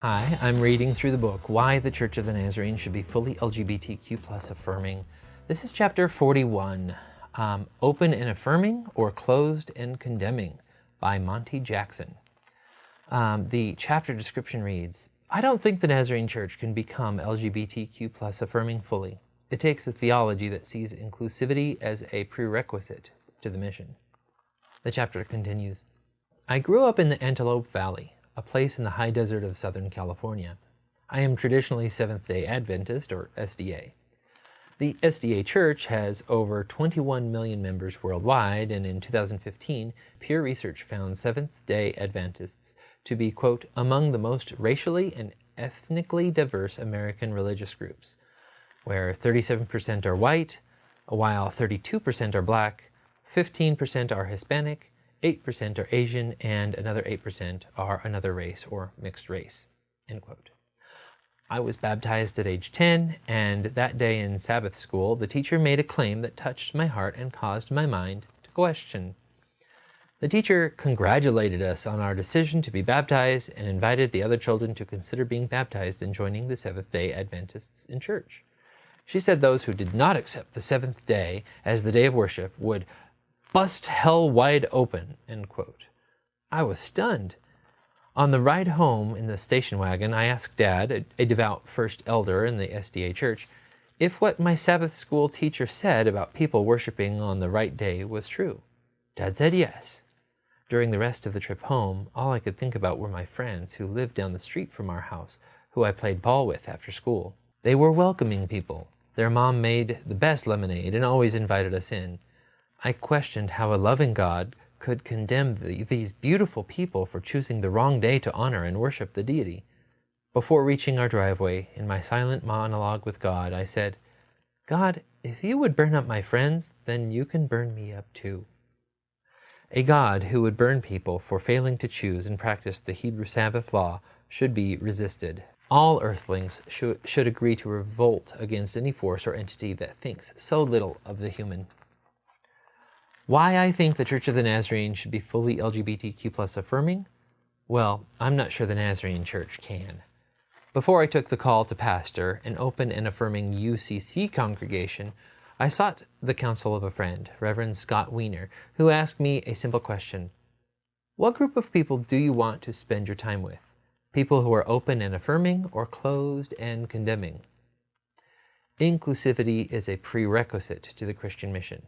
Hi, I'm reading through the book, Why the Church of the Nazarene Should Be Fully LGBTQ Plus Affirming. This is chapter 41, Open and Affirming or Closed and Condemning by Monty Jackson. The chapter description reads, I don't think the Nazarene Church can become LGBTQ plus affirming fully. It takes a theology that sees inclusivity as a prerequisite to the mission. The chapter continues, I grew up in the Antelope Valley, a place in the high desert of Southern California. I am traditionally Seventh-day Adventist, or SDA. The SDA Church has over 21 million members worldwide, and in 2015, Pew Research found Seventh-day Adventists to be, quote, among the most racially and ethnically diverse American religious groups, where 37% are white, while 32% are black, 15% are Hispanic, 8% are Asian, and another 8% are another race or mixed race, end quote. I was baptized at age 10, and that day in Sabbath school, the teacher made a claim that touched my heart and caused my mind to question. The teacher congratulated us on our decision to be baptized and invited the other children to consider being baptized and joining the Seventh-day Adventists in church. She said those who did not accept the seventh day as the day of worship would bust hell wide open, end quote. I was stunned. On the ride home in the station wagon, I asked Dad, a devout first elder in the SDA church, if what my Sabbath school teacher said about people worshiping on the right day was true. Dad said yes. During the rest of the trip home, all I could think about were my friends who lived down the street from our house, who I played ball with after school. They were welcoming people. Their mom made the best lemonade and always invited us in. I questioned how a loving God could condemn these beautiful people for choosing the wrong day to honor and worship the deity. Before reaching our driveway, in my silent monologue with God, I said, God, if you would burn up my friends, then you can burn me up too. A God who would burn people for failing to choose and practice the Hebrew Sabbath law should be resisted. All earthlings should agree to revolt against any force or entity that thinks so little of the human. Why I think the Church of the Nazarene should be fully LGBTQ plus affirming? Well, I'm not sure the Nazarene Church can. Before I took the call to pastor an open and affirming UCC congregation, I sought the counsel of a friend, Reverend Scott Wiener, who asked me a simple question. What group of people do you want to spend your time with? People who are open and affirming or closed and condemning? Inclusivity is a prerequisite to the Christian mission.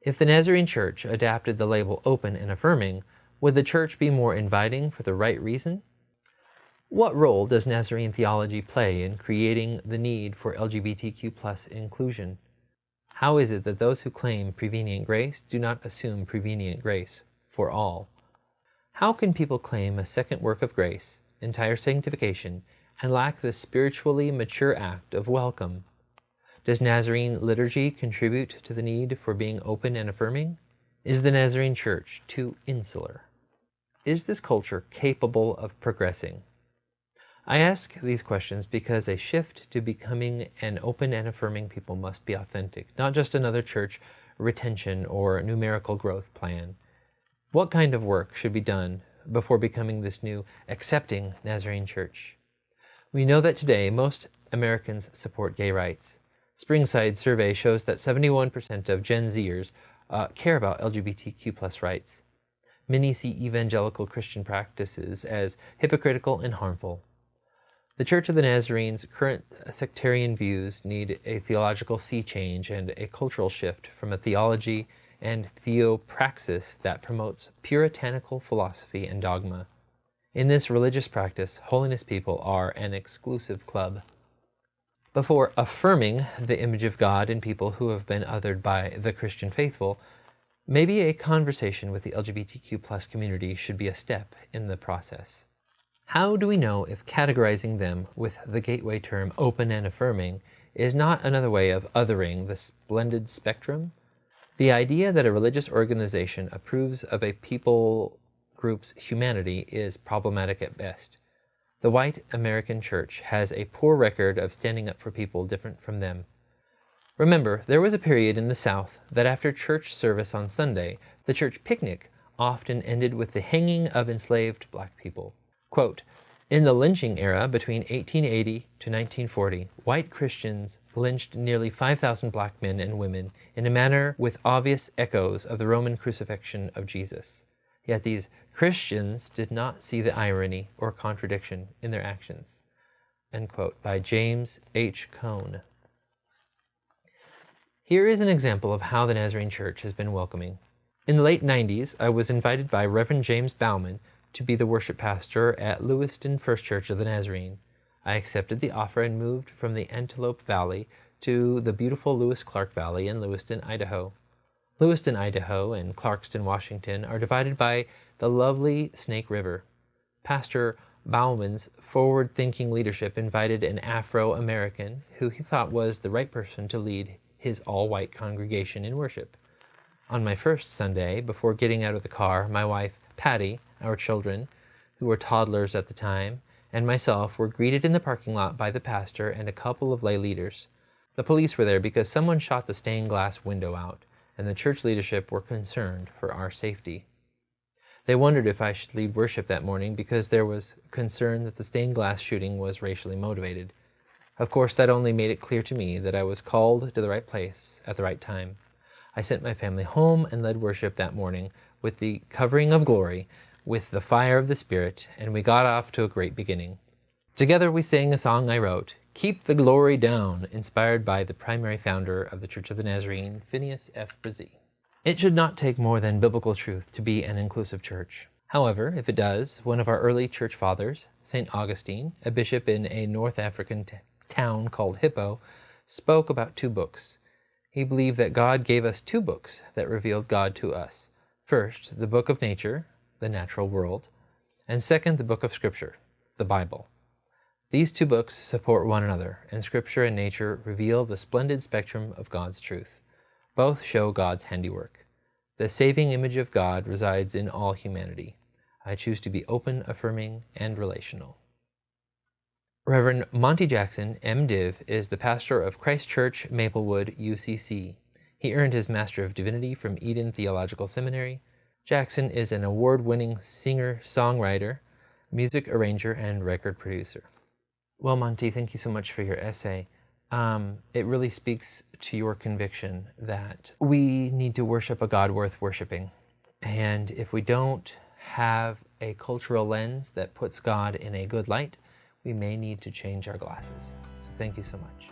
If the Nazarene Church adapted the label open and affirming, would the church be more inviting for the right reason? What role does Nazarene theology play in creating the need for LGBTQ plus inclusion? How is it that those who claim prevenient grace do not assume prevenient grace for all? How can people claim a second work of grace, entire sanctification, and lack the spiritually mature act of welcome? Does Nazarene liturgy contribute to the need for being open and affirming? Is the Nazarene Church too insular? Is this culture capable of progressing? I ask these questions because a shift to becoming an open and affirming people must be authentic, not just another church retention or numerical growth plan. What kind of work should be done before becoming this new accepting Nazarene Church? We know that today most Americans support gay rights. Springside survey shows that 71% of Gen Zers care about LGBTQ plus rights. Many see evangelical Christian practices as hypocritical and harmful. The Church of the Nazarene's current sectarian views need a theological sea change and a cultural shift from a theology and theopraxis that promotes puritanical philosophy and dogma. In this religious practice, holiness people are an exclusive club. Before affirming the image of God in people who have been othered by the Christian faithful, maybe a conversation with the LGBTQ plus community should be a step in the process. How do we know if categorizing them with the gateway term open and affirming is not another way of othering the splendid spectrum? The idea that a religious organization approves of a people group's humanity is problematic at best. The white American church has a poor record of standing up for people different from them. Remember, there was a period in the South that after church service on Sunday, the church picnic often ended with the hanging of enslaved black people. Quote, In the lynching era between 1880 to 1940, white Christians lynched nearly 5,000 black men and women in a manner with obvious echoes of the Roman crucifixion of Jesus. Yet these Christians did not see the irony or contradiction in their actions. End quote, by James H. Cone. Here is an example of how the Nazarene Church has been welcoming. In the late 90s, I was invited by Reverend James Bauman to be the worship pastor at Lewiston First Church of the Nazarene. I accepted the offer and moved from the Antelope Valley to the beautiful Lewis-Clark Valley in Lewiston, Idaho. Lewiston, Idaho, and Clarkston, Washington are divided by the lovely Snake River. Pastor Bauman's forward-thinking leadership invited an Afro-American who he thought was the right person to lead his all-white congregation in worship. On my first Sunday, before getting out of the car, my wife, Patty, our children, who were toddlers at the time, and myself were greeted in the parking lot by the pastor and a couple of lay leaders. The police were there because someone shot the stained glass window out, and the church leadership were concerned for our safety. They wondered if I should lead worship that morning because there was concern that the stained glass shooting was racially motivated. Of course, that only made it clear to me that I was called to the right place at the right time. I sent my family home and led worship that morning with the covering of glory, with the fire of the Spirit, and we got off to a great beginning. Together we sang a song I wrote, "Keep the Glory Down," inspired by the primary founder of the Church of the Nazarene, Phineas F. Bresee. It should not take more than biblical truth to be an inclusive church. However, if it does, one of our early church fathers, St. Augustine, a bishop in a North African town called Hippo, spoke about two books. He believed that God gave us two books that revealed God to us. First, the book of nature, the natural world, and second, the book of Scripture, the Bible. These two books support one another, and Scripture and nature reveal the splendid spectrum of God's truth. Both show God's handiwork. The saving image of God resides in all humanity. I choose to be open, affirming, and relational. Reverend Monty Jackson, M.Div., is the pastor of Christ Church, Maplewood, UCC. He earned his Master of Divinity from Eden Theological Seminary. Jackson is an award-winning singer-songwriter, music arranger, and record producer. Well, Monty, thank you so much for your essay. It really speaks to your conviction that we need to worship a God worth worshiping. And if we don't have a cultural lens that puts God in a good light, we may need to change our glasses. So thank you so much.